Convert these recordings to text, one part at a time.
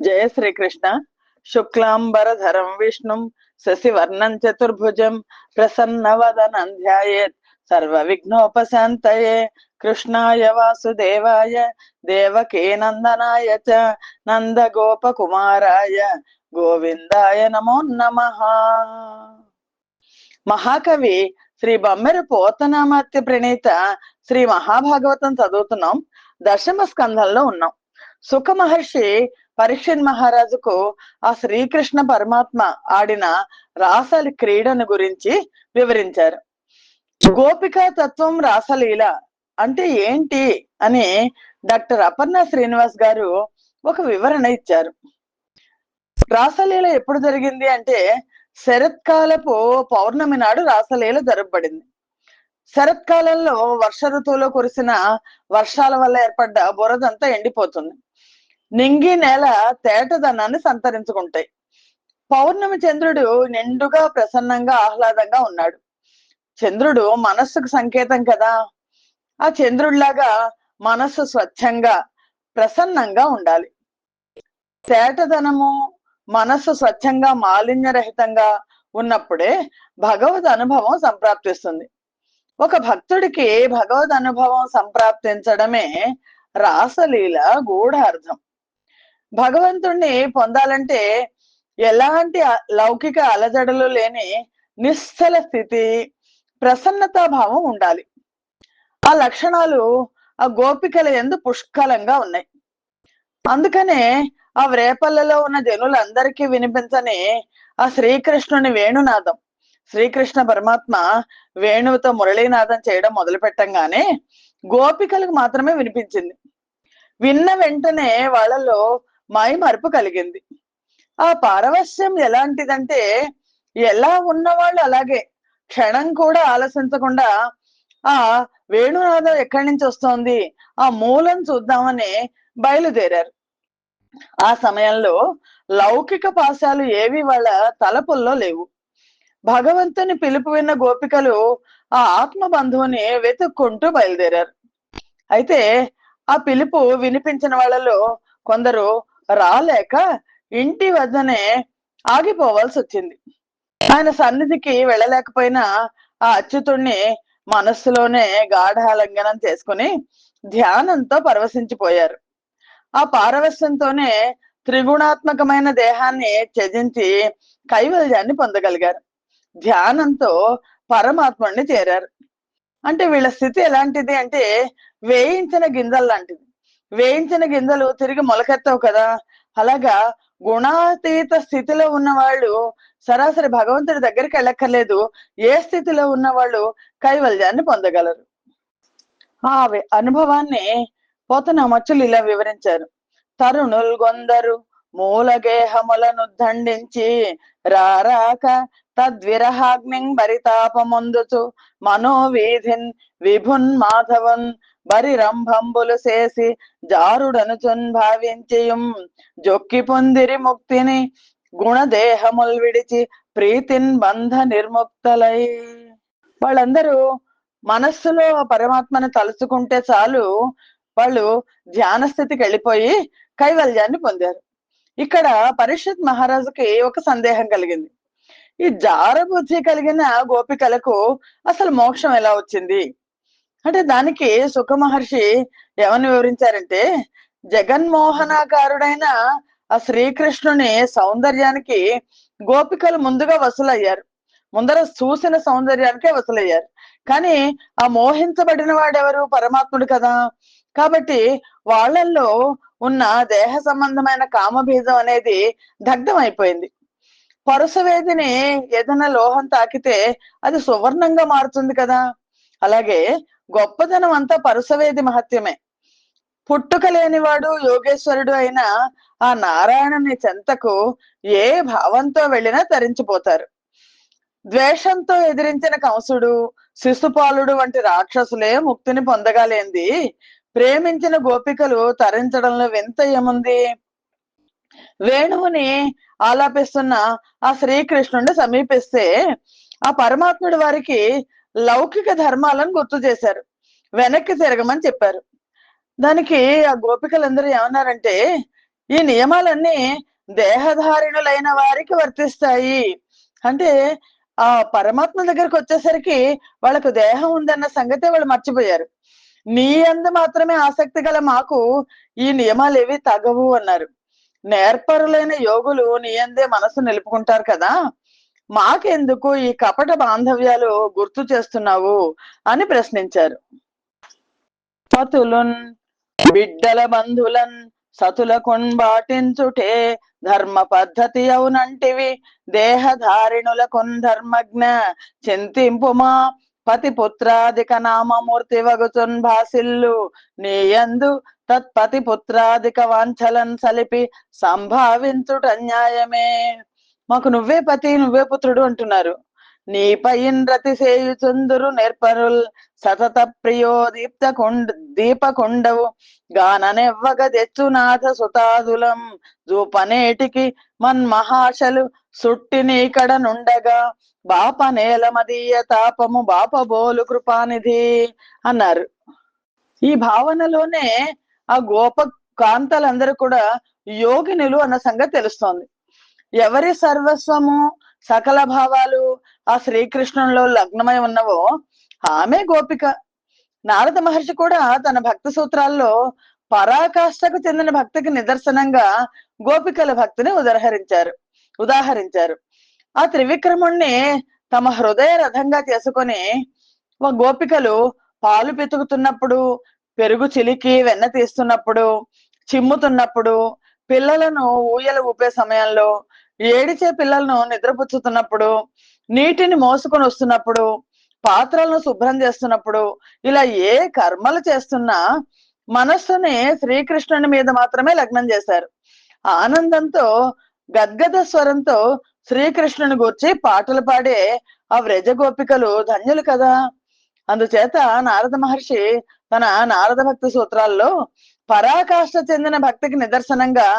జయ శ్రీకృష్ణ. శుక్లాంబరధరం విష్ణుం శశివర్ణం చతుర్భుజం ప్రసన్నవదనం ధ్యాయేత్ సర్వ విఘ్నోపశాంతయే. కృష్ణాయ వాసుదేవాయ దేవకీ నందనాయ చ నందగోపకుమారాయ గోవిందాయ నమో నమః. మహాకవి శ్రీ బమ్మెర పోతనామాత్య ప్రణీత శ్రీ మహాభాగవతం చదువుతున్నాం. దశమ స్కంధంలో ఉన్నాం. సుఖ మహర్షి పరీక్షిత్ మహారాజుకు ఆ శ్రీకృష్ణ పరమాత్మ ఆడిన రాసల క్రీడను గురించి వివరించారు. గోపికా తత్వం రాసలీల అంటే ఏంటి అని డాక్టర్ అపర్ణ శ్రీనివాస్ గారు ఒక వివరణ ఇచ్చారు. రాసలీల ఎప్పుడు జరిగింది అంటే శరత్కాలపు పౌర్ణమి నాడు రాసలీల జరపబడింది. శరత్కాలంలో వర్ష ఋతువులో కురిసిన వర్షాల వల్ల ఏర్పడ్డ బురదంతా ఎండిపోతుంది. నింగి నేల తేటదనాన్ని సంతరించుకుంటాయి. పౌర్ణమి చంద్రుడు నిండుగా ప్రసన్నంగా ఆహ్లాదంగా ఉన్నాడు. చంద్రుడు మనస్సుకు సంకేతం కదా. ఆ చంద్రుడిలాగా మనస్సు స్వచ్ఛంగా ప్రసన్నంగా ఉండాలి. తేటదనము మనస్సు స్వచ్ఛంగా మాలిన్యరహితంగా ఉన్నప్పుడే భగవద్ అనుభవం సంప్రాప్తిస్తుంది. ఒక భక్తుడికి భగవద్ అనుభవం సంప్రాప్తించడమే రాసలీల గూఢార్థం. భగవంతుణ్ణి పొందాలంటే ఎలాంటి లౌకిక అలజడులు లేని నిశ్చల స్థితి, ప్రసన్నతా భావం ఉండాలి. ఆ లక్షణాలు ఆ గోపికల యందు పుష్కలంగా ఉన్నాయి. అందుకనే ఆ వ్రేపల్లలో ఉన్న జనులందరికీ వినిపించని ఆ శ్రీకృష్ణుని వేణునాదం, శ్రీకృష్ణ పరమాత్మ వేణువుతో మురళీనాదం చేయడం మొదలు పెట్టంగానే గోపికలకు మాత్రమే వినిపించింది. విన్న వెంటనే వాళ్ళలో మైమరుపు కలిగింది. ఆ పారవస్యం ఎలాంటిదంటే ఎలా ఉన్నవాళ్ళు అలాగే క్షణం కూడా ఆలోచించకుండా ఆ వేణునాదం ఎక్కడి నుంచి వస్తోంది, ఆ మూలం చూద్దామని బయలుదేరారు. ఆ సమయంలో లౌకిక పాశాలు ఏవి వాళ్ళ తలపుల్లో లేవు. భగవంతుని పిలుపు విన్న గోపికలు ఆ ఆత్మ బంధువుని వెతుక్కుంటూ బయలుదేరారు. అయితే ఆ పిలుపు వినిపించిన వాళ్ళలో కొందరు రాలేక ఇంటి వద్దనే ఆగిపోవాల్సి వచ్చింది. ఆయన సన్నిధికి వెళ్ళలేకపోయినా ఆ అచ్యుతుణ్ణి మనస్సులోనే గాఢాలింగనం చేసుకుని ధ్యానంతో పరవశించిపోయారు. ఆ పారవశ్యంతోనే త్రిగుణాత్మకమైన దేహాన్ని త్యజించి కైవల్యాన్ని పొందగలిగారు. ధ్యానంతో పరమాత్ముడిని చేరారు. అంటే వీళ్ళ స్థితి ఎలాంటిది అంటే వేయించిన గింజలు లాంటిది. వేయించిన గింజలు తిరిగి మొలకెత్తవు కదా. అలాగా గుణాతీత స్థితిలో ఉన్న వాళ్ళు సరాసరి భగవంతుడి దగ్గరికి వెళ్ళక్కర్లేదు. ఏ స్థితిలో ఉన్న వాళ్ళు కైవల్యాన్ని పొందగలరు. ఆ అనుభవాన్ని పోతనామాచ్యులు ఇలా వివరించారు. తరుణుల్ గొందరు మూలగేహములను దండించి రారాక తద్విరహాగ్నిం బరితాపమొందుచు మనోవీధిన్ విభున్ మాధవన్ బరి రంభంబులు చేసి జారుడనుచున్ భావించియుం జొక్కి పొందిరి ముక్తిని గుణదేహముల్ విడిచి ప్రీతిన్ బంధ నిర్ముక్తలై. వాళ్ళందరూ మనస్సులో పరమాత్మని తలుచుకుంటే చాలు వాళ్ళు ధ్యాన స్థితికి వెళ్ళిపోయి కైవల్యాన్ని పొందారు. ఇక్కడ పరీక్షిత్ మహారాజుకి ఒక సందేహం కలిగింది. ఈ జారబుద్ధి కలిగిన గోపికలకు అసలు మోక్షం ఎలా వచ్చింది అంటే దానికి సుఖ మహర్షి ఏమని వివరించారంటే జగన్మోహనాకారుడైన ఆ శ్రీకృష్ణుని సౌందర్యానికి గోపికలు ముందుగా వసూలయ్యారు. ముందర చూసిన సౌందర్యానికే వసూలయ్యారు. కానీ ఆ మోహించబడిన వాడెవరు? పరమాత్ముడు కదా. కాబట్టి వాళ్ళల్లో ఉన్న దేహ సంబంధమైన కామబీజం అనేది దగ్ధం అయిపోయింది. పరుసవేదిని ఏదైనా లోహం తాకితే అది సువర్ణంగా మారుతుంది కదా. అలాగే గొప్పదనం అంతా పరుసవేది మహత్యమే. పుట్టుక లేనివాడు యోగేశ్వరుడు అయిన ఆ నారాయణుని చెంతకు ఏ భావంతో వెళ్ళినా తరించిపోతారు. ద్వేషంతో ఎదిరించిన కంసుడు, శిశుపాలుడు వంటి రాక్షసులే ముక్తిని పొందగలేంది ప్రేమించిన గోపికలు తరించడంలో వింత ఏముంది? వేణువుని ఆలాపిస్తున్న ఆ శ్రీకృష్ణుడిని సమీపిస్తే ఆ పరమాత్ముడి వారికి లౌకిక ధర్మాలను గుర్తు చేశారు. వెనక్కి తిరగమని చెప్పారు. దానికి ఆ గోపికలందరూ ఏమన్నారంటే ఈ నియమాలన్నీ దేహధారిణులైన వారికి వర్తిస్తాయి. అంటే ఆ పరమాత్మ దగ్గరకు వచ్చేసరికి వాళ్ళకు దేహం ఉందన్న సంగతే వాళ్ళు మర్చిపోయారు. నీ యందు మాత్రమే ఆసక్తి గల మాకు ఈ నియమాలేవి తగవు అన్నారు. నేర్పరులైన యోగులు నీ యందే మనసు నిలుపుకుంటారు కదా, మాకెందుకు ఈ కపట బాంధవ్యాలు గుర్తు చేస్తున్నావు అని ప్రశ్నించారు. పతులున్ బిడ్డల బంధులన్ సతుల కొన్బాటించుటే ధర్మ పద్ధతి అవునంటివి, దేహధారిణుల ధర్మజ్ఞ చింతింపుమా పతి పుత్రాదిక నామమూర్తి వగుచున్ భాసిల్లు, నీయందు తత్పతి పుత్రాదిక వాంఛలన్ సలిపి సంభావించుట న్యాయమే. మాకు నువ్వే పతి నువ్వే పుత్రుడు అంటున్నారు, నీపైన్ రతి సేయుచుందురు నేర్పరుల్ సతత ప్రియో దీపకొండవు గాననెవ్వగ తెచ్చునాథ సుతాదులం జూపనేటికి మన్మహాశలు సుట్టి నీకడ నుండగా బాప నేల మదీయ తాపము బాపబోలు కృపానిధి అన్నారు. ఈ భావనలోనే ఆ గోప కాంతలందరూ కూడా యోగినులు అన్న సంగతి తెలుస్తోంది. ఎవరి సర్వస్వము సకల భావాలు ఆ శ్రీకృష్ణునిలో లగ్నమై ఉన్నవో ఆమె గోపిక. నారద మహర్షి కూడా తన భక్తి సూత్రాల్లో పరాకాష్ఠకు చెందిన భక్తికి నిదర్శనంగా గోపికల భక్తిని ఉదాహరించారు. ఆ త్రివిక్రముణ్ణి తమ హృదయ రథంగా చేసుకొని గోపికలు పాలు పితుకుతున్నప్పుడు, పెరుగు చిలికి వెన్న తీస్తున్నప్పుడు, చిమ్ముతున్నప్పుడు, పిల్లలను ఊయల ఊపే సమయంలో, ఏడిచే పిల్లలను నిద్రపుచ్చుతున్నప్పుడు, నీటిని మోసుకొని వస్తున్నప్పుడు, పాత్రలను శుభ్రం చేస్తున్నప్పుడు, ఇలా ఏ కర్మలు చేస్తున్నా మనస్సుని శ్రీకృష్ణుని మీద మాత్రమే లగ్నం చేశారు. ఆనందంతో గద్గద స్వరంతో శ్రీకృష్ణుని గూర్చి పాటలు పాడే ఆ వ్రజ గోపికలు ధన్యులు కదా. అందుచేత నారద మహర్షి తన నారద భక్తి సూత్రాల్లో పరాకాష్ఠ చెందిన భక్తికి నిదర్శనంగా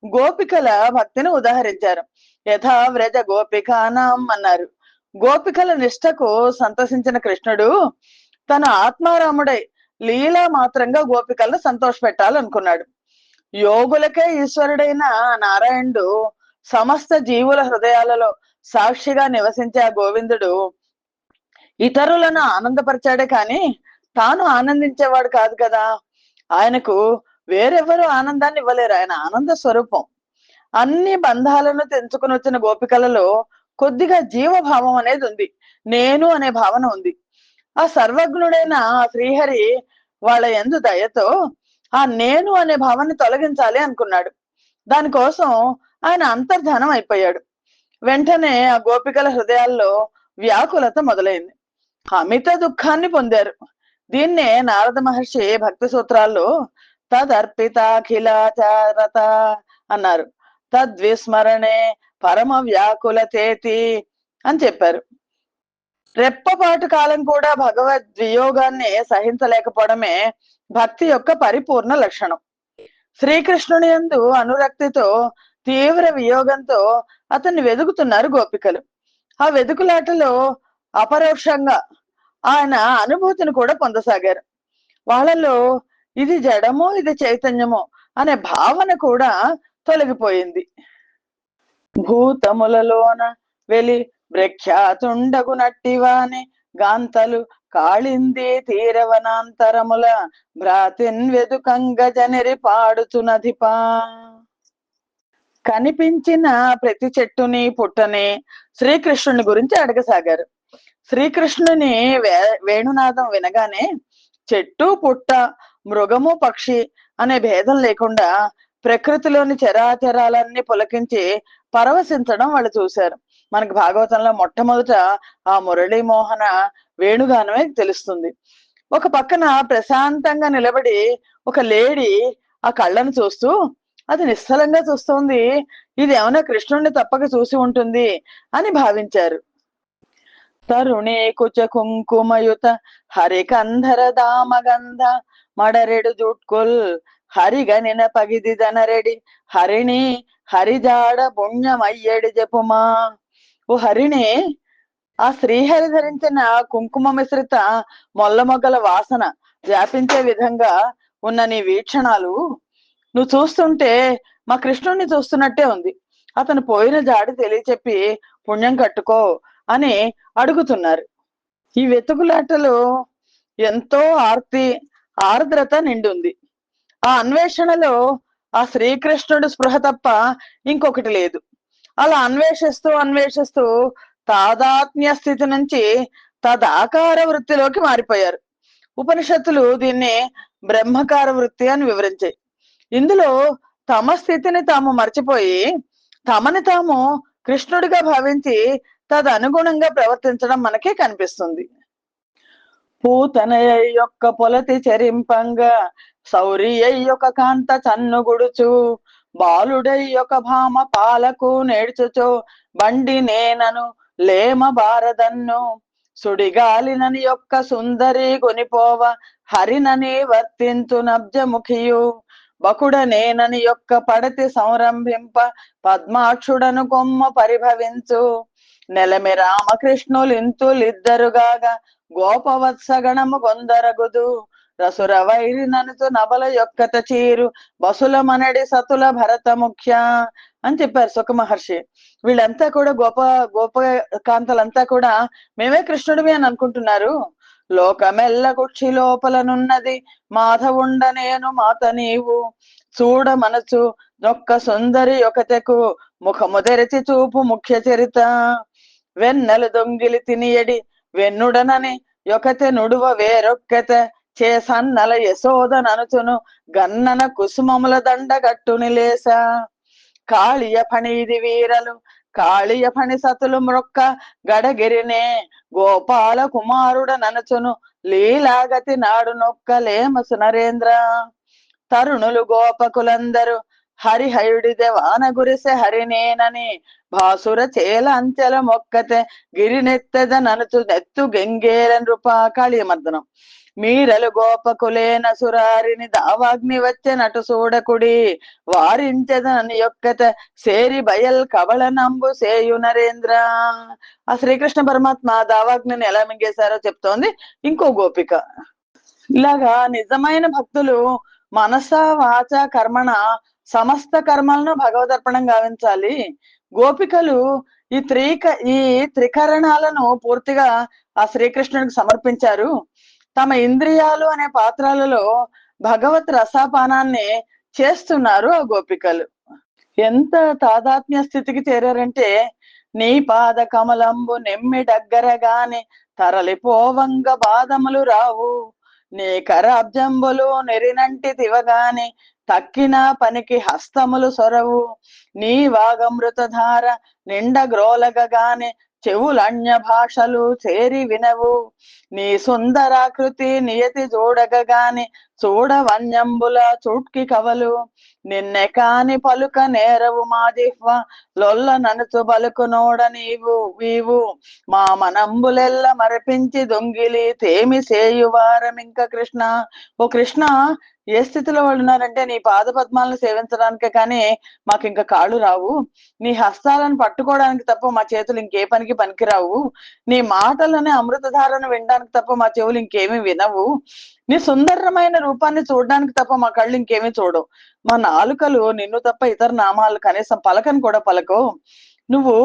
గోపికల భక్తిని ఉదాహరించారు. యథా వ్రజ గోపికానాం అన్నారు. గోపికల నిష్టకు సంతసించిన కృష్ణుడు తన ఆత్మారాముడై లీలా మాత్రంగా గోపికలను సంతోష పెట్టాలనుకున్నాడు. యోగులకే ఈశ్వరుడైన నారాయణుడు సమస్త జీవుల హృదయాలలో సాక్షిగా నివసించే ఆ గోవిందుడు ఇతరులను ఆనందపరిచాడే కాని తాను ఆనందించేవాడు కాదు కదా. ఆయనకు వేరెవరు ఆనందాన్ని ఇవ్వలేరు, ఆయన ఆనంద స్వరూపం. అన్ని బంధాలను తెంచుకుని వచ్చిన గోపికలలో కొద్దిగా జీవభావం అనేది ఉంది, నేను అనే భావన ఉంది. ఆ సర్వజ్ఞుడైన శ్రీహరి వాళ్ళ యందు దయతో ఆ నేను అనే భావాన్ని తొలగించాలి అనుకున్నాడు. దానికోసం ఆయన అంతర్ధానం అయిపోయాడు. వెంటనే ఆ గోపికల హృదయాల్లో వ్యాకులత మొదలైంది, అమిత దుఃఖాన్ని పొందారు. దీన్నే నారద మహర్షి భక్తి సూత్రాల్లో తదర్పితాఖిలాచారత అన్నారు. తద్విస్మరణే పరమ వ్యాకులతేతి అని చెప్పారు. రెప్పపాటు కాలం కూడా భగవద్ వియోగాన్ని సహించలేకపోవడమే భక్తి యొక్క పరిపూర్ణ లక్షణం. శ్రీకృష్ణుని యందు అనురక్తితో తీవ్ర వియోగంతో అతన్ని వెదుకుతున్నారు గోపికలు. ఆ వెదుకులాటలో అపరోక్షంగా ఆయన అనుభూతిని కూడా పొందసాగారు. వాళ్ళలో ఇది జడమో ఇది చైతన్యమో అనే భావన కూడా తొలగిపోయింది. భూతములలోన వెలి ప్రఖ్యాతుండగు నట్టివాని గాంతలు కాళింది తీరవనాంతరముల భ్రాతిన్ వెదుకంగ జనిరి పాడుచునధిపా. కనిపించిన ప్రతి చెట్టుని పుట్టని శ్రీకృష్ణుని గురించి అడగసాగారు. శ్రీకృష్ణుని వేణునాదం వినగానే చెట్టు పుట్ట మృగము పక్షి అనే భేదం లేకుండా ప్రకృతిలోని చరాచరాలన్నీ పులకించి పరవశించడం వాళ్ళు చూశారు. మనకు భాగవతంలో మొట్టమొదట ఆ మురళీమోహన వేణుగానమే తెలుస్తుంది. ఒక పక్కన ప్రశాంతంగా నిలబడి ఒక లేడీ ఆ కళ్ళను చూస్తూ అది నిశ్చలంగా చూస్తోంది, ఇది ఏమైనా కృష్ణుణ్ణి తప్పక చూసి ఉంటుంది అని భావించారు. తరుణే కుచ కుంకుమయుత హరికంధర దామగంధ మడరెడు జుట్కుల్ హరిగనిన పగిది దనరెడి హరిణి హరిజాడ పుణ్యమయ్యడి జపుమా. ఓ హరిణి, ఆ శ్రీహరి ధరించిన కుంకుమ మిశ్రిత మొల్ల మొగ్గల వాసన వ్యాపించే విధంగా ఉన్న నీ వీక్షణాలు నువ్వు చూస్తుంటే మా కృష్ణుణ్ణి చూస్తున్నట్టే ఉంది. అతను పోయిన జాడి తెలియచెప్పి పుణ్యం కట్టుకో అని అడుగుతున్నారు. ఈ వెతుకులాటలో ఎంతో ఆర్ద్రత నిండుంది. ఆ అన్వేషణలో ఆ శ్రీకృష్ణుడు స్పృహ తప్ప ఇంకొకటి లేదు. అలా అన్వేషిస్తూ తాదాత్మ్య స్థితి నుంచి తదాకార వృత్తిలోకి మారిపోయారు. ఉపనిషత్తులు దీన్ని బ్రహ్మకార వృత్తి అని వివరించాయి. ఇందులో తమ స్థితిని తాము మర్చిపోయి తమని తాము కృష్ణుడిగా భావించి తదనుగుణంగా ప్రవర్తించడం మనకే కనిపిస్తుంది. పూతనయ యొక్క పొలతి చరింపంగా సౌరియై యొక్క కాంత చన్నుగుడుచు బాలుడై యొక్క భామ పాలకు నేర్చుచో బండి నేనను లేమ బారదన్ను సుడిగాలినని యొక్క సుందరి కొనిపోవ హరినని వర్తించు నబ్జముఖియు బకుడ నేనని యొక్క పడతి సంరంభింప పద్మాక్షుడను కొమ్మ పరిభవించు నెలమి రామకృష్ణులింతులిద్దరుగాగా గోపవత్సగణము గొందరగుదు రసుర వైరి ననుతు నబల యొక్కత చీరు బసుల మనడి సతుల భరత ముఖ్య అని చెప్పారు సుఖ మహర్షి. వీళ్ళంతా కూడా గోప కాంతలంతా కూడా మేమే కృష్ణుడివి అని అనుకుంటున్నారు. లోకమెల్ల కుక్షి లోపలనున్నది మాధవుండ నేను మాత నీవు చూడ మనసు నొక్క సుందరి ఒకతెకు ముఖము తెరిచి చూపు ముఖ్య చరిత వెన్నెలు దొంగిలి తినియడి వెన్నుడనని యొకతే నుడువ వేరొక్కత చేసన్నల యశోదననుచును గన్నన కుసుమముల దండగట్టుని లేస కాళియ ఫణిది వీరలు కాళియ ఫణి సతులు మ్రొక్క గడగిరినే గోపాల కుమారుడ ననచును లీలాగతి నాడు నొక్కలేమసు నరేంద్ర తరుణులు గోపకులందరూ హరిహయుడిదే వాన గురిసె హరినేనని భాసుర చేల అంచెల మొక్కతే గిరినెత్తెద ననుచు నెత్తు గెంగేర నృప కాళీయమర్దనం మీరలు గోపకులేన సురారిని దావాగ్ని వచ్చే నటు చూడకుడి వారించెదనని యొక్కత సేరి బయల్ కవళ నంబు సేయు నరేంద్ర. ఆ శ్రీకృష్ణ పరమాత్మ దావాగ్నిని ఎలా మింగేశారో చెప్తోంది ఇంకో గోపిక. ఇలాగా నిజమైన భక్తులు మనస వాచ కర్మణ సమస్త కర్మలను భగవదర్పణం గావించాలి. గోపికలు ఈ త్రికరణాలను పూర్తిగా ఆ శ్రీకృష్ణుడికి సమర్పించారు. తమ ఇంద్రియాలు అనే పాత్రలలో భగవత్ రసాపానాన్ని చేస్తున్నారు ఆ గోపికలు. ఎంత తాదాత్మ్య స్థితికి చేరారంటే నీ పాద కమలంబు నెమ్మిడగ్గరగాని తరలిపోవంగ బాధములు రావు నీ కరాబ్జంబులు నెరినంటి తివగాని తక్కిన పనికి హస్తములు సొరవు నీ వాగమృతధార నిండ గ్రోలగగాని చెవులన్య భాషలు చేరి వినవు నీ సుందరాకృతి నియతి చూడగగాని చూడవన్యంబుల చూట్కి కవలు నిన్నె కాని పలుక నేరవు మా జిహ్వ లొల్ల ననుచు పలుకు నోడ వీవు మా మనంబులెల్ల మరపించి దొంగిలి తేమి సేయువారమింక కృష్ణ. ఓ కృష్ణ, ఏ స్థితిలో వాళ్ళు ఉన్నారంటే నీ పాద పద్మాలను సేవించడానికే కానీ మాకు ఇంకా కాళ్ళు రావు, నీ హస్తాలను పట్టుకోవడానికి తప్ప మా చేతులు ఇంకే పనికి పనికిరావు, నీ మాటలని అమృతధారను వినడానికి తప్ప మా చెవులు ఇంకేమీ వినవు, నీ సుందరమైన రూపాన్ని చూడడానికి తప్ప మా కళ్ళు ఇంకేమీ చూడవు, మా నాలుకలు నిన్ను తప్ప ఇతర నామాలు కనీసం పలకని కూడా పలకవు, నువ్వు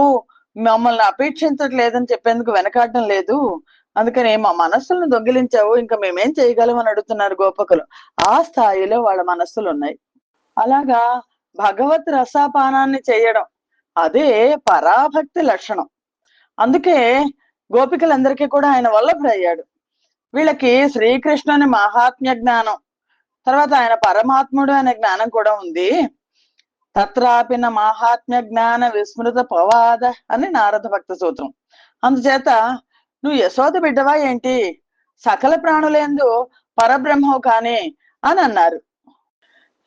మమ్మల్ని అపేక్షించట్లేదని చెప్పేందుకు వెనకాడడం లేదు, అందుకని మా మనస్సులను దొంగిలించావు, ఇంకా మేమేం చేయగలం అని అడుగుతున్నారు గోపకులు. ఆ స్థాయిలో వాళ్ళ మనస్సులు ఉన్నాయి. అలాగా భగవత్ రసాపానాన్ని చేయడం అదే పరాభక్తి లక్షణం. అందుకే గోపికలందరికీ కూడా ఆయన వల్లభుడయ్యాడు. వీళ్ళకి శ్రీకృష్ణుని మహాత్మ్య జ్ఞానం, తర్వాత ఆయన పరమాత్ముడు అనే జ్ఞానం కూడా ఉంది. తత్రాపిన మహాత్మ్య జ్ఞాన విస్మృత పవాద అని నారద భక్త సూత్రం. అందుచేత నువ్వు యశోద బిడ్డవా ఏంటి, సకల ప్రాణులందు పరబ్రహ్మవు కాని అని అన్నారు.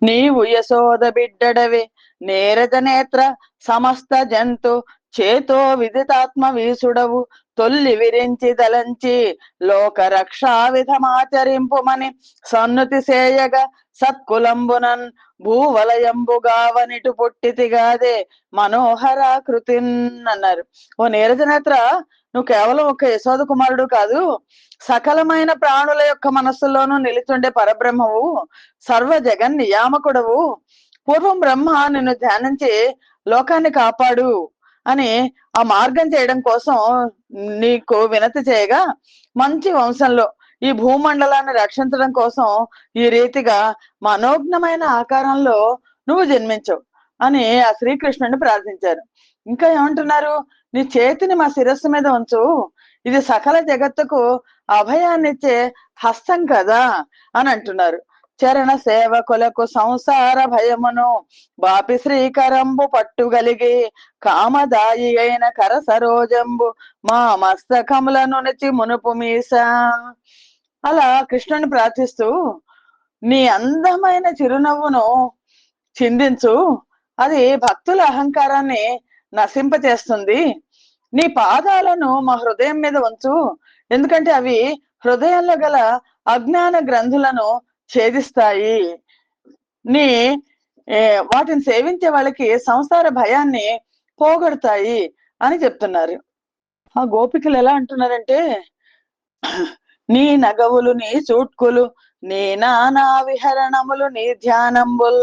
నీవు యశోద బిడ్డడవి నేరజ నేత్ర సమస్త జంతు చేతో విదితాత్మ వీసుడవు తొల్లి విరించి దలంచి లోక రక్షా విధమాచరింపుమని సన్నుతి సేయగా సత్కులంబునన్ భూవలయంబుగావనిటు పుట్టితిగాదే మనోహరాకృతిన్ అన్నారు. ఓ నీరజనేత్ర, నువ్వు కేవలం ఒక యశోద కుమారుడు కాదు, సకలమైన ప్రాణుల యొక్క మనస్సుల్లోనూ నిలిచుండే పరబ్రహ్మవు, సర్వ జగన్ నియామకుడవు. పూర్వం బ్రహ్మ నిన్ను ధ్యానించి లోకాన్ని కాపాడు అని ఆ మార్గం చేయడం కోసం నీకు వినతి చేయగా, మంచి వంశంలో ఈ భూమండలాన్ని రక్షించడం కోసం ఈ రీతిగా మనోజ్ఞమైన ఆకారంలో నువ్వు జన్మించవు అని ఆ శ్రీకృష్ణుని ప్రార్థించారు. ఇంకా ఏమంటున్నారు? నీ చేతిని మా శిరస్సు మీద ఉంచు, ఇది సకల జగత్తుకు అభయాన్నిచ్చే హస్తం కదా అని అంటున్నారు. చరణ సేవకులకు సంసార భయమును బాపి శ్రీకరంబు పట్టుగలిగి కామదాయి అయిన కర సరోజంబు మా మస్తకములను నచి మునుపు మీసా. అలా కృష్ణుని ప్రార్థిస్తూ, నీ అందమైన చిరునవ్వును చిందించు, అది భక్తుల అహంకారాన్ని నశింపచేస్తుంది. నీ పాదాలను మా హృదయం మీద ఉంచు, ఎందుకంటే అవి హృదయంలో గల అజ్ఞాన గ్రంథులను ఛేదిస్తాయి. నీ వాటిని సేవించే వాళ్ళకి సంసార భయాన్ని పోగొడతాయి అని చెప్తున్నారు. ఆ గోపికలు ఎలా అంటున్నారంటే, నీ నగవులు నీ చూట్కులు నీ నానా విహరణములు నీ ధ్యానంబుల్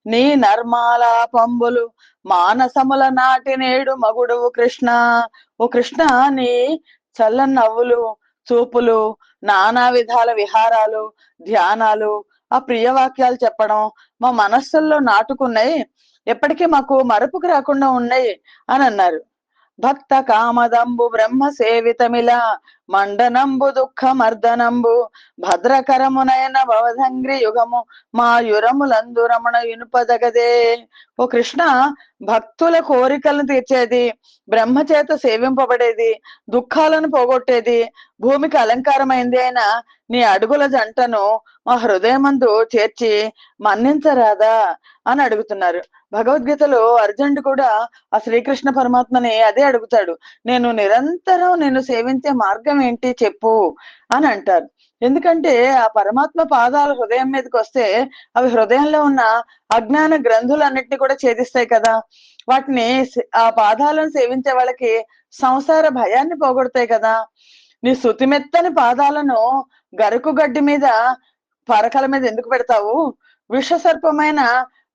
నీ నర్మాలాపంబులు మానసముల నాటి నేడు మగుడువు కృష్ణ. ఓ కృష్ణ, నీ చల్లని నవ్వులు, చూపులు, నానా విధాల విహారాలు, ధ్యానాలు, ఆ ప్రియవాక్యాలు చెప్పడం మా మనస్సుల్లో నాటుకున్నాయి, ఎప్పటికీ మాకు మరపుకు రాకుండా ఉన్నాయి అని అన్నారు. భక్త కామదంబు బ్రహ్మ సేవితమిల మండనంబు దుఃఖ మర్దనంబు భద్రకరమునైన భవధంగ్రి యుగము మా యురములందు రమణ ఇనుపదగదే. ఓ కృష్ణ, భక్తుల కోరికలను తీర్చేది, బ్రహ్మ చేత సేవింపబడేది, దుఃఖాలను పోగొట్టేది, భూమికి అలంకారమైంది అయిన నీ అడుగుల జంటను మా హృదయమందు చేర్చి మన్నించరాదా అని అడుగుతున్నారు. భగవద్గీతలో అర్జునుడు కూడా ఆ శ్రీకృష్ణ పరమాత్మని అదే అడుగుతాడు. నేను నిరంతరం నేను సేవించే మార్గం ఏంటి చెప్పు అని అంటారు. ఎందుకంటే ఆ పరమాత్మ పాదాలు హృదయం మీదకి వస్తే అవి హృదయంలో ఉన్న అజ్ఞాన గ్రంథులన్నిటిని కూడా ఛేదిస్తాయి కదా. వాటిని ఆ పాదాలను సేవించే వాళ్ళకి సంసార భయాన్ని పోగొడతాయి కదా. నీ శుతిమెత్తని పాదాలను గరుకు గడ్డి మీద పరకల మీద ఎందుకు పెడతావు? విషసర్పమైన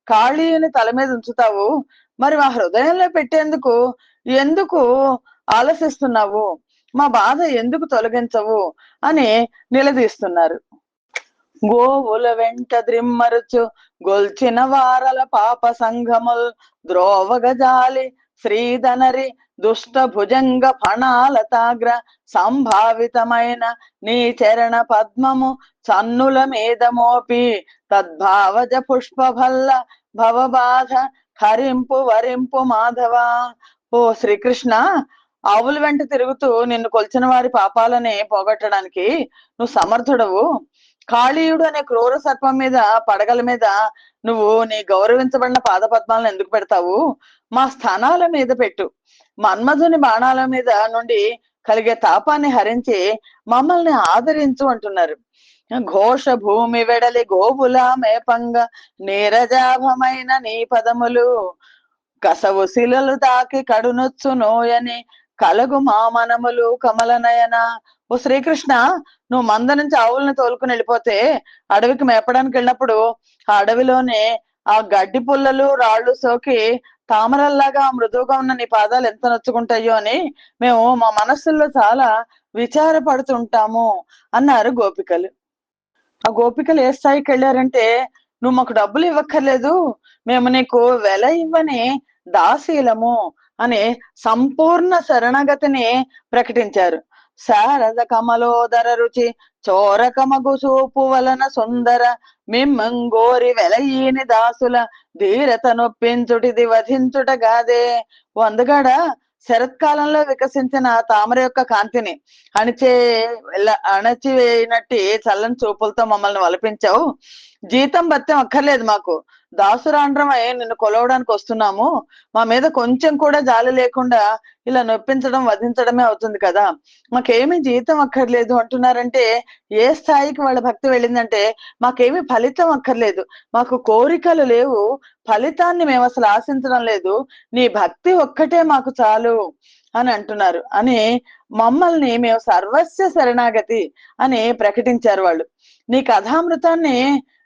కాళీని తల మీద ఉంచుతావు, మరి మా హృదయంలో పెట్టేందుకు ఎందుకు ఆలోచిస్తున్నావు? మా బాధ ఎందుకు తొలగించవు అని నిలదీస్తున్నారు. గోవుల వెంట ద్రిమ్మరుచు గొల్చిన వారల పాప సంఘముల్ ద్రోవగజాలి శ్రీధనరి దుష్ట భుజంగ ఫణాలతాగ్ర సంభావితమైన నీ చరణ పద్మము చన్నుల మీద మోపి తద్భావజ పుష్పభల్ల భవబాధ హరింపు వరింపు మాధవ. ఓ శ్రీకృష్ణ, ఆవుల వెంట తిరుగుతూ నిన్ను కొల్చిన వారి పాపాలని పోగొట్టడానికి నువ్వు సమర్థుడవు. కాళీయుడు అనే క్రూర సర్పం మీద పడగల మీద నువ్వు నీ గౌరవించబడిన పాదపద్మాలను ఎందుకు పెడతావు? మా స్థానాల మీద పెట్టు. మన్మధుని బాణాల మీద నుండి కలిగే తాపాన్ని హరించి మమ్మల్ని ఆదరించు అంటున్నారు. ఘోష భూమి వెడలి గోవుల మేపంగ నీరజాభమైన నీ పదములు కసవు శిలలు తాకి కడునొచ్చు నోయని కలగు మా మనములు కమలనయన. ఓ శ్రీకృష్ణ, నువ్వు మంద నుంచి ఆవులను తోలుకుని వెళ్ళిపోతే అడవికి మేపడానికి వెళ్ళినప్పుడు ఆ అడవిలోనే ఆ గడ్డి పుల్లలు రాళ్ళు సోకి తామరల్లాగా మృదువుగా ఉన్న నీ పాదాలు ఎంత నొచ్చుకుంటాయో అని మేము మా మనస్సుల్లో చాలా విచారపడుతుంటాము అన్నారు గోపికలు. ఆ గోపికలు ఏ స్థాయికి వెళ్ళారంటే, నువ్వు మాకు డబ్బులు ఇవ్వక్కర్లేదు, మేము నీకు వెల ఇవ్వని దాసీలము అని సంపూర్ణ శరణగతిని ప్రకటించారు. శారద కమలోదర రుచి చోరకమగు చూపు వలన సుందర మిమ్మంగోరి వెలయీని దాసుల ధీరత నొప్పించుటిది వధించుట గాదే. వందగాడ, శరత్కాలంలో వికసించిన తామర యొక్క కాంతిని అణచివేయనట్టి చల్లని చూపులతో మమ్మల్ని వలపించావు. జీతం భత్యం అక్కర్లేదు మాకు, దాసురాండ్రమై నిన్ను కొలవడానికి వస్తున్నాము. మా మీద కొంచెం కూడా జాలి లేకుండా ఇలా నొప్పించడం, వధించడమే అవుతుంది కదా! మాకేమీ జీతం అక్కర్లేదు అంటున్నారంటే, ఏ స్థాయికి వాళ్ళ భక్తి వెళ్ళిందంటే, మాకేమీ ఫలితం అక్కర్లేదు. మాకు కోరికలు లేవు. ఫలితాన్ని మేమసలు ఆశించడం లేదు. నీ భక్తి ఒక్కటే మాకు చాలు అని అంటున్నారు. అని మమ్మల్ని మేము సర్వస్వ శరణాగతి అని ప్రకటించారు వాళ్ళు. నీ కథామృతాన్ని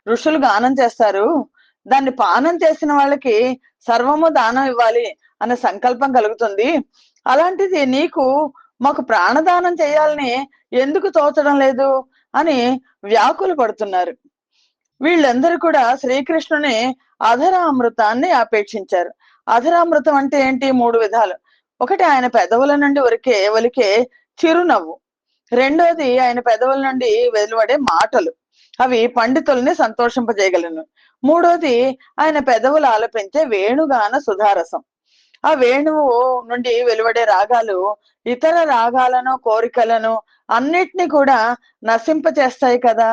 ఋషులు గానం చేస్తారు. దాన్ని పానం చేసిన వాళ్ళకి సర్వము దానం ఇవ్వాలి అనే సంకల్పం కలుగుతుంది. అలాంటిది నీకు మాకు ప్రాణదానం చేయాలని ఎందుకు తోచడం లేదు అని వ్యాకులు పడుతున్నారు. వీళ్ళందరూ కూడా శ్రీకృష్ణుని అధరామృతాన్ని అపేక్షించారు. అధరామృతం అంటే ఏంటి? 3 విధాలు. ఒకటి ఆయన పెదవుల నుండి ఒలికే చిరునవ్వు. రెండోది ఆయన పెదవుల నుండి వెలువడే మాటలు. అవి పండితుల్ని సంతోషింపజేయగలను. మూడోది ఆయన పెదవులు ఆలపించే వేణుగాన సుధారసం. ఆ వేణువు నుండి వెలువడే రాగాలు ఇతర రాగాలను, కోరికలను అన్నిటినీ కూడా నశింపచేస్తాయి కదా!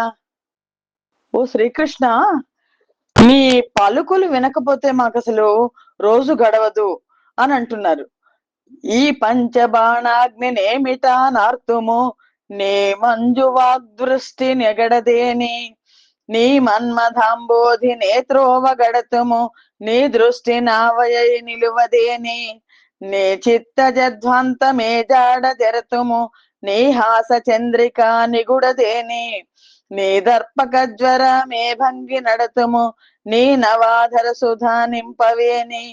ఓ శ్రీకృష్ణ, నీ పలుకులు వినకపోతే మాకసలు రోజు గడవదు అని అంటున్నారు. ఈ పంచబాణాగ్నినేమిటా నార్తుము, నీ మంజు వాగ్దృష్టి నెగడదేని, నీ మన్మథాంబోధి నేత్రోవగడతుము, నీ దృష్టి నావయై నిలువదేని, నీ చిత్తజధ్వాంతమే జాడ జరతుము, నీ హాస చంద్రిక నిగుడదేని, నీ దర్పక జ్వర మే భంగి నడతుము, నీ నవాధర సుధా నింపవేని,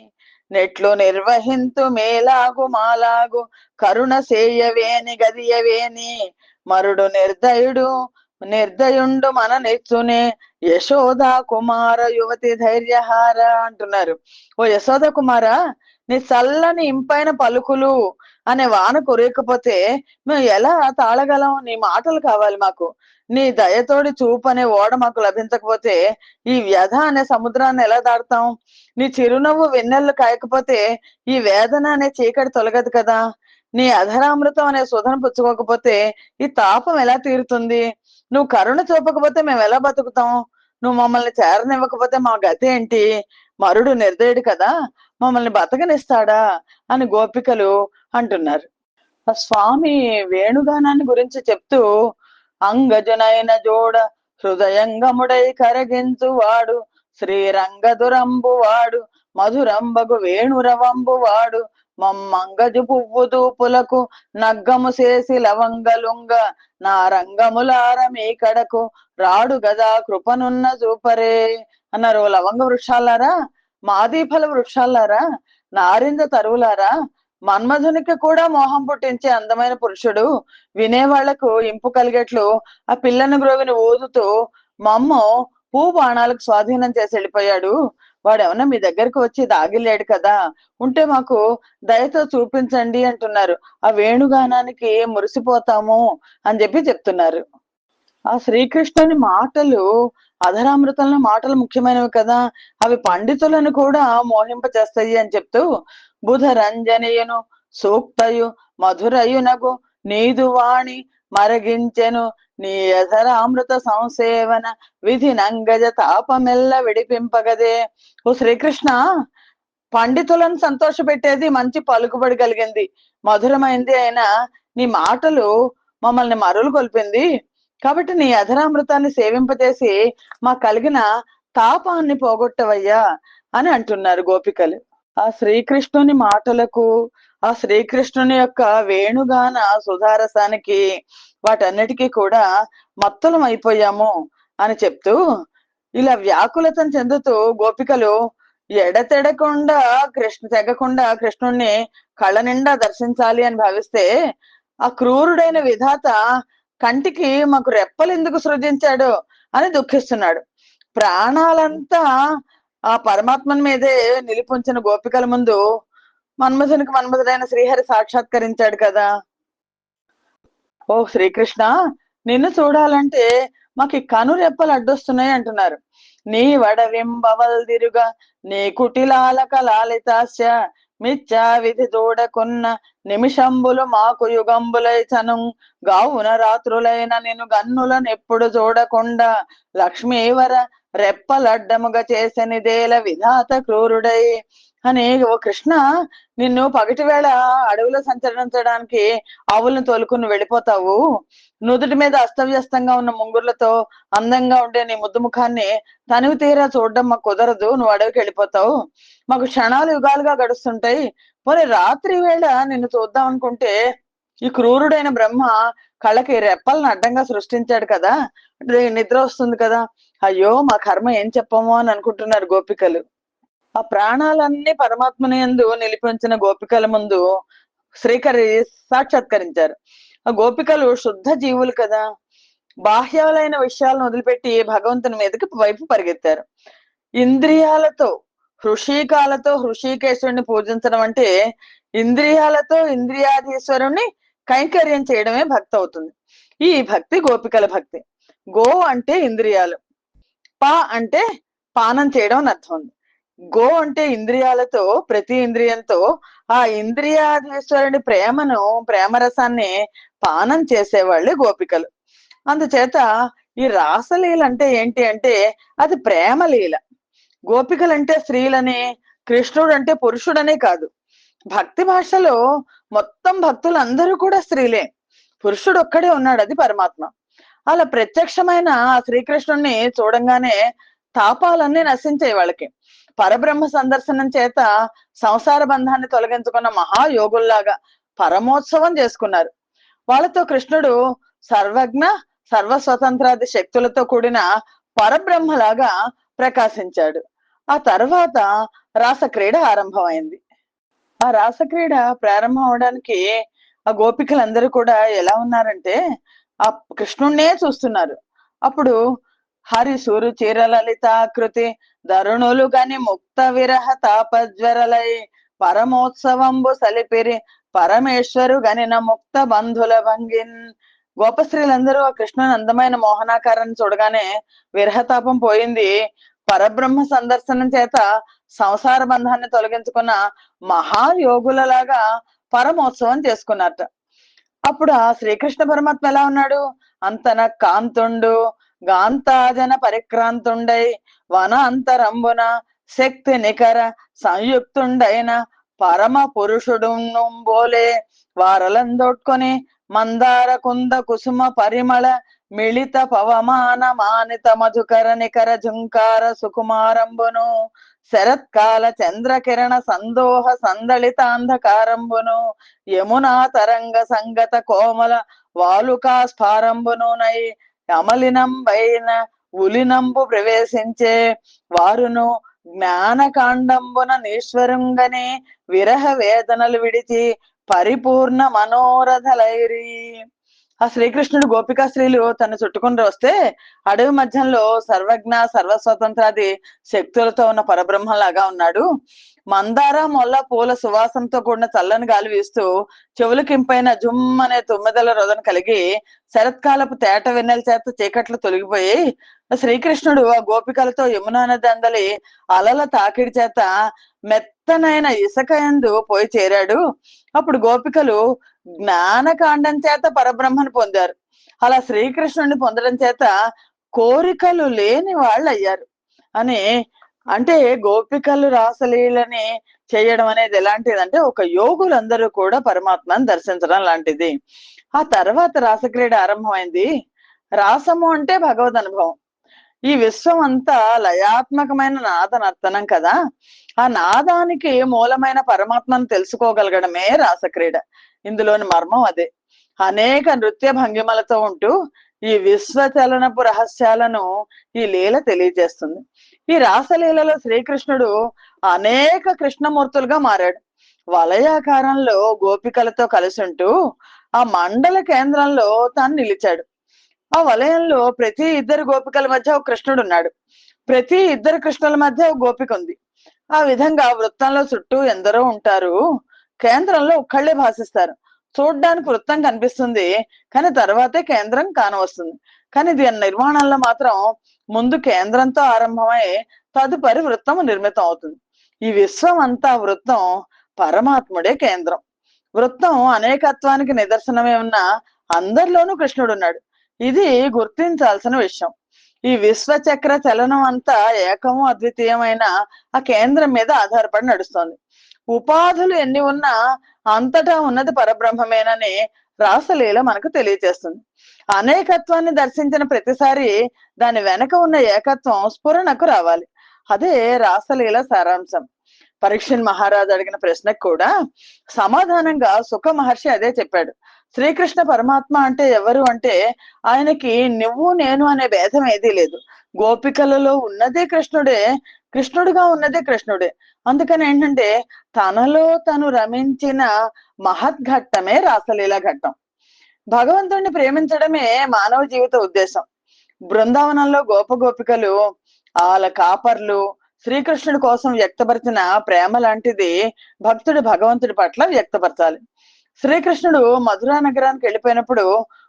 నెట్లు నిర్వహింతు మేలాగు మాలాగు కరుణ సేయవేని గదియవేని, మరుడు నిర్దయుండు మన నెచ్చునే యశోదా కుమార యువతి ధైర్యహార అంటున్నారు. ఓ యశోద కుమార, నీ చల్లని ఇంపైన పలుకులు అనే వాన కురియకపోతే మేము ఎలా తాళగలం? నీ మాటలు కావాలి మాకు. నీ దయతోడి చూపు అనే ఓడ మాకు లభించకపోతే ఈ వ్యధ అనే సముద్రాన్ని ఎలా దాటుతాం? నీ చిరునవ్వు వెన్నెళ్ళు కాయకపోతే ఈ వేదన అనే చీకటి తొలగదు కదా! నీ అధరామృతం అనే సుధను పుచ్చుకోకపోతే ఈ తాపం ఎలా తీరుతుంది? నువ్వు కరుణ చూపకపోతే మేము ఎలా బతుకుతాం? నువ్వు మమ్మల్ని చేరనివ్వకపోతే మా గతి ఏంటి? మరుడు నిర్దయుడు కదా, మమ్మల్ని బతకనిస్తాడా అని గోపికలు అంటున్నారు. ఆ స్వామి వేణుగానాన్ని గురించి చెప్తూ, అంగజునైన జోడ హృదయంగముడై కరగించువాడు, శ్రీరంగదురంబువాడు మధురంబగు వేణురవంబువాడు, మమ్మంగజు పువ్వు దూపులకు నగ్గము చేసి లవంగలుంగ నా రంగములార మీ కడకు రాడు గదా కృపనున్న చూపరే అన్నారు. లవంగ వృక్షాలారా, మాదీఫల వృక్షాలారా, నారింజ తరువులారా, మన్మధునికి కూడా మోహం పుట్టించే అందమైన పురుషుడు వినేవాళ్లకు ఇంపు కలిగేట్లు ఆ పిల్లని గ్రోవిని ఊదుతూ మమ్ము పూ బాణాలకు స్వాధీనం చేసి వెళ్ళిపోయాడు. వాడేమన్నా మీ దగ్గరకు వచ్చి దాగిలేడు కదా, ఉంటే మాకు దయతో చూపించండి అంటున్నారు. ఆ వేణుగానానికి మురిసిపోతాము అని చెప్తున్నారు. ఆ శ్రీకృష్ణుని మాటలు, అధరామృతంలో మాటలు ముఖ్యమైనవి కదా, అవి పండితులను కూడా మోహింప చేస్తాయి అని చెప్తూ, బుధరంజనయును సూక్తయు మధురయునగు నీదు వాణి మరగించెను, నీ అధరామృత సంసేవన విధి నంగజ తాపమెల్ల విడిపింపగదే. ఓ శ్రీకృష్ణ, పండితులను సంతోషపెట్టేది మంచి పలుకుబడి కలిగింది, మధురమైంది అయినా నీ మాటలు మమ్మల్ని మరులు కొల్పింది. కాబట్టి నీ అధరామృతాన్ని సేవింపజేసి మా కలిగిన తాపాన్ని పోగొట్టవయ్యా అని అంటున్నారు గోపికలు. ఆ శ్రీకృష్ణుని మాటలకు, ఆ శ్రీకృష్ణుని యొక్క వేణుగాన సుధారసానికి, వాటన్నిటికీ కూడా మత్తులం అయిపోయాము అని చెప్తూ, ఇలా వ్యాకులతను చెందుతూ గోపికలు ఎడతెడకుండా తెగకుండా కృష్ణుణ్ణి కళ్ళ నిండా దర్శించాలి అని భావిస్తే, ఆ క్రూరుడైన విధాత కంటికి మాకు రెప్పలు ఎందుకు సృజించాడు అని దుఃఖిస్తున్నాడు. ప్రాణాలంతా ఆ పరమాత్మని మీదే నిలిపుంచిన గోపికల ముందు మన్మధునికి మన్మధుడైన శ్రీహరి సాక్షాత్కరించాడు కదా. ఓ శ్రీకృష్ణ, నిన్ను చూడాలంటే మాకు కను రెప్పలు అడ్డొస్తున్నాయి అంటున్నారు. నీ వడవింబవల్దిరుగా నీ కుటిలాలక లాలితాస్య మిథ్యా విధి చూడకున్న నిమిషంబులు మాకు యుగంబులైచను, గావున రాత్రులైన నిన్ను గన్నులను ఎప్పుడు చూడకుండా లక్ష్మీవర రెప్పలడ్డముగా చేసనిదేల విధాత క్రూరుడై అని. ఓ కృష్ణ, నిన్ను పగటి వేళ అడవిలో సంచరించడానికి ఆవులను తోలుకుని వెళ్ళిపోతావు. నుదుటి మీద అస్తవ్యస్తంగా ఉన్న ముంగుర్లతో అందంగా ఉండే నీ ముద్దు ముఖాన్ని తనివి తీరా చూడడం మాకు కుదరదు. నువ్వు అడవికి వెళ్ళిపోతావు. మాకు క్షణాలు యుగాలుగా గడుస్తుంటాయి. పోనీ రాత్రి వేళ నిన్ను చూద్దాం అనుకుంటే ఈ క్రూరుడైన బ్రహ్మ కళ్ళకి రెప్పలను అడ్డంగా సృష్టించాడు కదా, నిద్ర వస్తుంది కదా. అయ్యో, మా కర్మ ఏం చెప్పమో అని అనుకుంటున్నారు గోపికలు. ఆ ప్రాణాలన్నీ పరమాత్మని యందు నిలిపించిన గోపికల ముందు శ్రీకరి సాక్షాత్కరించారు. ఆ గోపికలు శుద్ధ జీవులు కదా, బాహ్యాలైన విషయాలను వదిలిపెట్టి భగవంతుని మీదకి వైపు పరిగెత్తారు. ఇంద్రియాలతో హృషికాలతో హృషికేశ్వరుని పూజించడం అంటే ఇంద్రియాలతో ఇంద్రియాధీశ్వరుణ్ణి కైంకర్యం చేయడమే భక్తి అవుతుంది. ఈ భక్తి గోపికల భక్తి. గో అంటే ఇంద్రియాలు, పా అంటే పానం చేయడం అని అర్థం ఉంది. గో అంటే ఇంద్రియాలతో, ప్రతి ఇంద్రియంతో ఆ ఇంద్రియాధీశ్వరుని ప్రేమను, ప్రేమరసాన్ని పానం చేసేవాళ్ళు గోపికలు. అందుచేత ఈ రాసలీల అంటే ఏంటి అంటే అది ప్రేమలీల. గోపికలంటే స్త్రీలని, కృష్ణుడు అంటే పురుషుడనే కాదు. భక్తి భాషలో మొత్తం భక్తులందరూ కూడా స్త్రీలే. పురుషుడు ఒక్కడే ఉన్నాడు, అది పరమాత్మ. అలా ప్రత్యక్షమైన ఆ శ్రీకృష్ణుణ్ణి చూడంగానే తాపాలన్నీ నశించాయి వాళ్ళకి. పరబ్రహ్మ సందర్శనం చేత సంసార బంధాన్ని తొలగించుకున్న మహాయోగుల్లాగా పరమోత్సవం చేసుకున్నారు. వాళ్ళతో కృష్ణుడు సర్వజ్ఞ సర్వస్వతంత్రాది శక్తులతో కూడిన పరబ్రహ్మలాగా ప్రకాశించాడు. ఆ తర్వాత రాసక్రీడ ఆరంభమైంది. ఆ రాసక్రీడ ప్రారంభం అవడానికి ఆ గోపికలందరూ కూడా ఎలా ఉన్నారంటే ఆ కృష్ణుణ్ణే చూస్తున్నారు. అప్పుడు హరి సూరు చిరలలితాకృతి ధరుణులు గని ముక్త విరహ తాపజ్వరలై పరమోత్సవంబు సలిపిరి పరమేశ్వరు గనిన ముక్త బంధుల భంగిన్. గోపస్త్రీలందరూ ఆ కృష్ణుని అందమైన మోహనాకారాన్ని చూడగానే విరహతాపం పోయింది. పరబ్రహ్మ సందర్శనం చేత సంసార బంధాన్ని తొలగించుకున్న మహాయోగులలాగా పరమోత్సవం చేసుకున్నట్ట. అప్పుడు ఆ శ్రీకృష్ణ పరమాత్మ ఎలా ఉన్నాడు? అంతన కాంతుండు గాంతాజన పరిక్రాంతుండై వన అంతరంబున శక్తి నికర సంయుక్తుండైన పరమ పురుషుడు బోలే వారలందొట్టుకొని మందార కుంద కుసుమ పరిమళ మిళిత పవమాన మానిత మధుకర నికర జుంకార సుకుమారంబును శరత్కాల చంద్రకిరణ సందోహ సందళితాంధకారంబును యమునా తరంగ సంగత కోమల వాలుకా స్ఫారంబునునై అమలినంబైన ఉలినంబు ప్రవేశించే వారును జ్ఞానకాండంబున నీశ్వరుంగని విరహ వేదనలు విడిచి పరిపూర్ణ మనోరథలైరి. ఆ శ్రీకృష్ణుడు గోపికా స్త్రీలు తను చుట్టుకుని వస్తే అడవి మధ్యంలో సర్వజ్ఞ సర్వస్వతంత్రాది శక్తులతో ఉన్న పరబ్రహ్మలాగా ఉన్నాడు. మందార మొల్ల పూల సువాసనతో కూడిన చల్లని గాలి వీస్తూ చెవులకింపైన జుమ్ అనే తుమ్మెదల రొదన కలిగి శరత్కాలపు తేట వెన్నెల చేత చీకట్లు తొలగిపోయి శ్రీకృష్ణుడు ఆ గోపికలతో యమునా నది అందలి అలల తాకిడి చేత మెత్తనైన ఇసుక యందు పోయి చేరాడు. అప్పుడు గోపికలు జ్ఞానకాండం చేత పరబ్రహ్మను పొందారు. అలా శ్రీకృష్ణుడిని పొందడం చేత కోరికలు లేని వాళ్ళు అయ్యారు అని. అంటే గోపికలు రాసలీలని చేయడం అనేది ఎలాంటిదంటే ఒక యోగులందరూ కూడా పరమాత్మని దర్శించడం లాంటిది. ఆ తర్వాత రాసక్రీడ ఆరంభమైంది. రాసము అంటే భగవద్ అనుభవం. ఈ విశ్వం అంతా లయాత్మకమైన నాద నర్తనం కదా, ఆ నాదానికి మూలమైన పరమాత్మను తెలుసుకోగలగడమే రాసక్రీడ. ఇందులోని మర్మం అదే. అనేక నృత్య భంగిమలతో ఉంటూ ఈ విశ్వచలనపు రహస్యాలను ఈ లీల తెలియజేస్తుంది. ఈ రాసలీలలో శ్రీకృష్ణుడు అనేక కృష్ణమూర్తులుగా మారాడు. వలయాకారంలో గోపికలతో కలిసి ఉంటూ ఆ మండల కేంద్రంలో తాను నిలిచాడు. ఆ వలయంలో ప్రతి ఇద్దరు గోపికల మధ్య ఒక కృష్ణుడు ఉన్నాడు. ప్రతి ఇద్దరు కృష్ణుల మధ్య ఒక గోపిక ఉంది. ఆ విధంగా వృత్తంలో చుట్టూ ఎందరో ఉంటారు, కేంద్రంలో ఒక్కళ్ళే భాషిస్తారు. చూడ్డానికి వృత్తం కనిపిస్తుంది, కానీ తర్వాతే కేంద్రం కానవస్తుంది. కానీ దీని నిర్మాణంలో మాత్రం ముందు కేంద్రంతో ఆరంభమై తదుపరి వృత్తము నిర్మితం అవుతుంది. ఈ విశ్వం అంతా వృత్తం, పరమాత్ముడే కేంద్రం. వృత్తం అనేకత్వానికి నిదర్శనమే ఉన్నా అందరిలోనూ కృష్ణుడు ఉన్నాడు. ఇది గుర్తించాల్సిన విషయం. ఈ విశ్వచక్ర చలనం అంతా ఏకము అద్వితీయమైన ఆ కేంద్రం మీద ఆధారపడి నడుస్తోంది. ఉపాధులు ఎన్ని ఉన్నా అంతటా ఉన్నది పరబ్రహ్మమేనని రాసలీల మనకు తెలియజేస్తుంది. అనేకత్వాన్ని దర్శించిన ప్రతిసారి దాని వెనక ఉన్న ఏకత్వం స్ఫురణకు రావాలి. అదే రాసలీల సారాంశం. పరీక్షణ్ మహారాజు అడిగిన ప్రశ్నకు కూడా సమాధానంగా సుఖ మహర్షి అదే చెప్పాడు. శ్రీకృష్ణ పరమాత్మ అంటే ఎవరు అంటే ఆయనకి నువ్వు నేను అనే భేదం ఏదీ లేదు. గోపికలలో ఉన్నదే కృష్ణుడే, కృష్ణుడిగా ఉన్నదే కృష్ణుడే. అందుకని ఏంటంటే తనలో తను రమించిన మహద్ఘట్టమే రాసలీల ఘట్టం. భగవంతుణ్ణి ప్రేమించడమే మానవ జీవిత ఉద్దేశం. బృందావనంలో గోపికలు వాళ్ళ కాపర్లు శ్రీకృష్ణుడి కోసం వ్యక్తపరిచిన ప్రేమ లాంటిది భక్తుడు భగవంతుడి పట్ల వ్యక్తపరచాలి. శ్రీకృష్ణుడు మధురా నగరానికి వెళ్ళిపోయినప్పుడు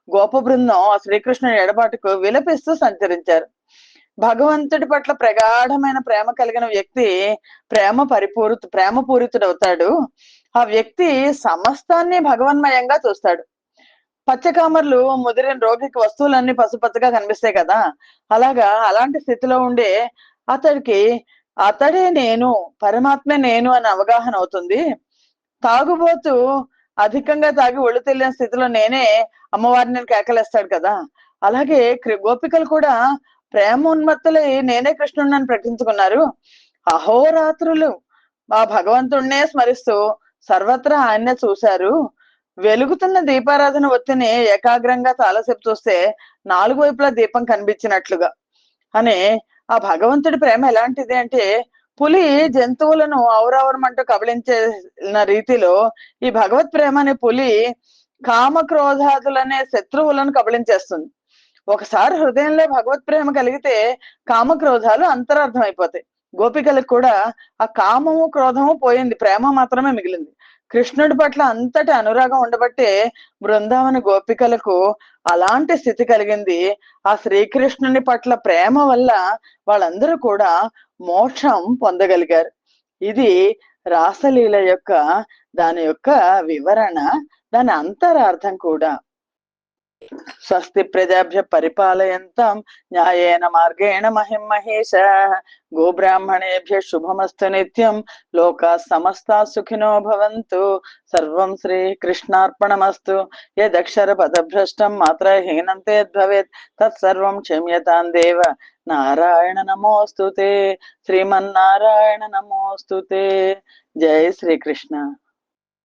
గోప బృందం ఆ శ్రీకృష్ణుడి ఎడబాటుకు విలపిస్తూ సంచరించారు. భగవంతుడి పట్ల ప్రగాఢమైన ప్రేమ కలిగిన వ్యక్తి ప్రేమ పూరితుడవుతాడు. ఆ వ్యక్తి సమస్తాన్ని భగవన్మయంగా చూస్తాడు. పచ్చకామర్లు ముదిరిన రోగికి వస్తువులన్నీ పసుపచ్చగా కనిపిస్తాయి కదా, అలాంటి స్థితిలో ఉండే అతడికి అతడే నేను, పరమాత్మే నేను అని అవగాహన అవుతుంది. తాగుబోతు అధికంగా తాగి ఒళ్ళు తెలియని స్థితిలో నేనే అమ్మవారిని కేకలేస్తాడు కదా, అలాగే గోపికలు కూడా ప్రేమ ఉన్మత్తులై నేనే కృష్ణుడిని ప్రకటించుకున్నారు. అహోరాత్రులు ఆ భగవంతుణ్ణే స్మరిస్తూ సర్వత్రా ఆయన్నే చూశారు. వెలుగుతున్న దీపారాధన ఒత్తిని ఏకాగ్రంగా చాలాసేపు చూస్తే నాలుగు వైపులా దీపం కనిపించినట్లుగా అని. ఆ భగవంతుడి ప్రేమ ఎలాంటిది అంటే పులి జంతువులను ఔరవరమంటూ కబళించిన రీతిలో ఈ భగవత్ ప్రేమ అనే పులి కామక్రోధాదులనే శత్రువులను కబళించేస్తుంది. ఒకసారి హృదయంలో భగవత్ ప్రేమ కలిగితే కామక్రోధాలు అంతరార్థం అయిపోతాయి. గోపికలకు కూడా ఆ కామము క్రోధము పోయింది, ప్రేమ మాత్రమే మిగిలింది. కృష్ణుడి పట్ల అంతటి అనురాగం ఉండబట్టే బృందావన గోపికలకు అలాంటి స్థితి కలిగింది. ఆ శ్రీకృష్ణుని పట్ల ప్రేమ వల్ల వాళ్ళందరూ కూడా మోక్షం పొందగలిగారు. ఇది రాసలీల యొక్క దాని యొక్క వివరణ, దాని అంతరార్థం కూడా. స్వస్తి ప్రజాభ్య పరిపాలయంతాం న్యాయేన మార్గేణ మహిం మహేషాః గోబ్రాహ్మణేభ్య శుభమస్తు నిత్యం లోకా సమస్తా సుఖినో భవంతు. సర్వం శ్రీ కృష్ణార్పణమస్తు. యదక్షర పదభ్రష్టం మాత్రహీనం తేద్భవేత్ తత్సర్వం క్షమ్యతాం దేవ. నారాయణ నమోస్తుతే. శ్రీమన్నారాయణ నమోస్తుతే. జై శ్రీకృష్ణ.